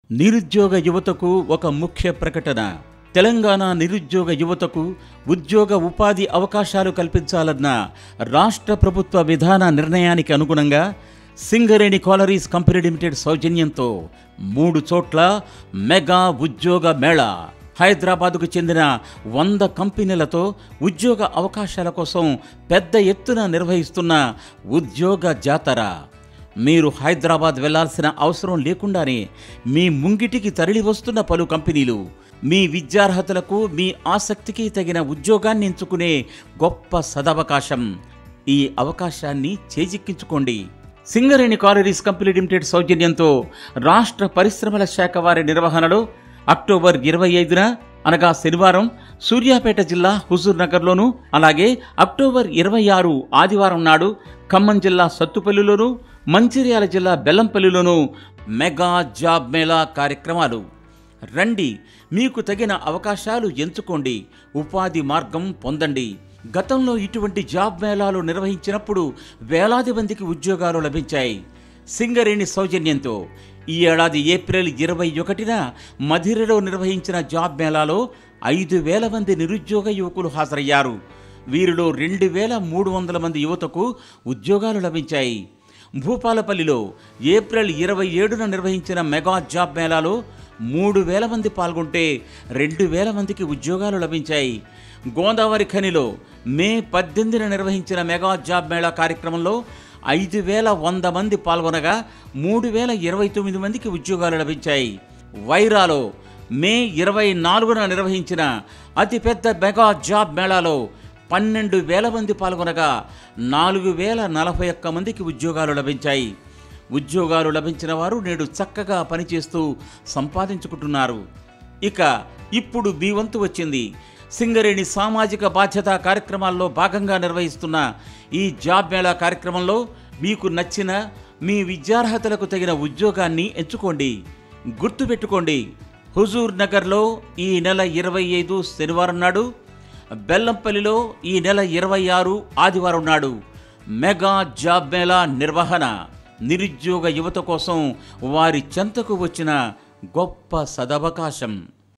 నిరుద్యోగ యువతకు ఒక ముఖ్య ప్రకటన. తెలంగాణ నిరుద్యోగ యువతకు ఉద్యోగ ఉపాధి అవకాశాలు కల్పించాలన్న రాష్ట్ర ప్రభుత్వ విధాన నిర్ణయానికి అనుగుణంగా సింగరేణి కాలరీస్ కంపెనీ లిమిటెడ్ సౌజన్యంతో 3 చోట్ల మెగా ఉద్యోగ మేళా, హైదరాబాదుకు చెందిన 100 కంపెనీలతో ఉద్యోగ అవకాశాల కోసం పెద్ద ఎత్తున నిర్వహిస్తున్న ఉద్యోగ జాతర. మీరు హైదరాబాద్ వెళ్లాల్సిన అవసరం లేకుండానే మీ ముంగిటికి తరలి వస్తున్న పలు కంపెనీలు మీ విద్యార్హతలకు, మీ ఆసక్తికి తగిన ఉద్యోగాన్ని ఎంచుకునే గొప్ప సదవకాశం. ఈ అవకాశాన్ని చేజిక్కించుకోండి. సింగరేణి కాలరీస్ కంపెనీ లిమిటెడ్ సౌజన్యంతో రాష్ట్ర పరిశ్రమల శాఖ వారి నిర్వహణలో అక్టోబర్ 25న అనగా శనివారం సూర్యాపేట జిల్లా హుజూర్ నగర్లోను, అలాగే అక్టోబర్ 26 ఆదివారం నాడు ఖమ్మం జిల్లా సత్తుపల్లిలోను, మంచిర్యాల జిల్లా బెల్లంపల్లిలోను మెగా జాబ్ మేళా కార్యక్రమాలు. రండి, మీకు తగిన అవకాశాలు ఎంచుకోండి, ఉపాధి మార్గం పొందండి. గతంలో ఇటువంటి జాబ్ మేళాలు నిర్వహించినప్పుడు వేలాది మందికి ఉద్యోగాలు లభించాయి. సింగరేణి సౌజన్యంతో ఈ ఏడాది ఏప్రిల్ 21న మధిరలో నిర్వహించిన జాబ్ మేళాలో 5,000 మంది నిరుద్యోగ యువకులు హాజరయ్యారు. వీరిలో 2,300 మంది యువతకు ఉద్యోగాలు లభించాయి. భూపాలపల్లిలో ఏప్రిల్ 27న నిర్వహించిన మెగా జాబ్ మేళాలో 3,000 మంది పాల్గొంటే 2,000 మందికి ఉద్యోగాలు లభించాయి. గోదావరి ఖనిలో మే 18న నిర్వహించిన మెగా జాబ్ మేళా కార్యక్రమంలో 5,100 మంది పాల్గొనగా 3,029 మందికి ఉద్యోగాలు లభించాయి. వైరాలో మే 24న నిర్వహించిన అతిపెద్ద మెగా జాబ్ మేళాలో 12,000 మంది పాల్గొనగా 4,041 మందికి ఉద్యోగాలు లభించాయి. ఉద్యోగాలు లభించిన వారు నేడు చక్కగా పనిచేస్తూ సంపాదించుకుంటున్నారు. ఇప్పుడు మీ వంతు వచ్చింది. సింగరేణి సామాజిక బాధ్యత కార్యక్రమాల్లో భాగంగా నిర్వహిస్తున్న ఈ జాబ్ మేళా కార్యక్రమంలో మీకు నచ్చిన మీ విద్యార్హతలకు తగిన ఉద్యోగాన్ని ఎంచుకోండి. గుర్తుపెట్టుకోండి, హుజూర్ నగర్లో ఈ నెల 25 శనివారం నాడు, బెల్లంపల్లిలో ఈ నెల 26 ఆదివారం నాడు మెగా జాబ్ మేళా నిర్వహణ నిరుద్యోగ యువత కోసం వారి చెంతకు వచ్చిన గొప్ప సదవకాశం.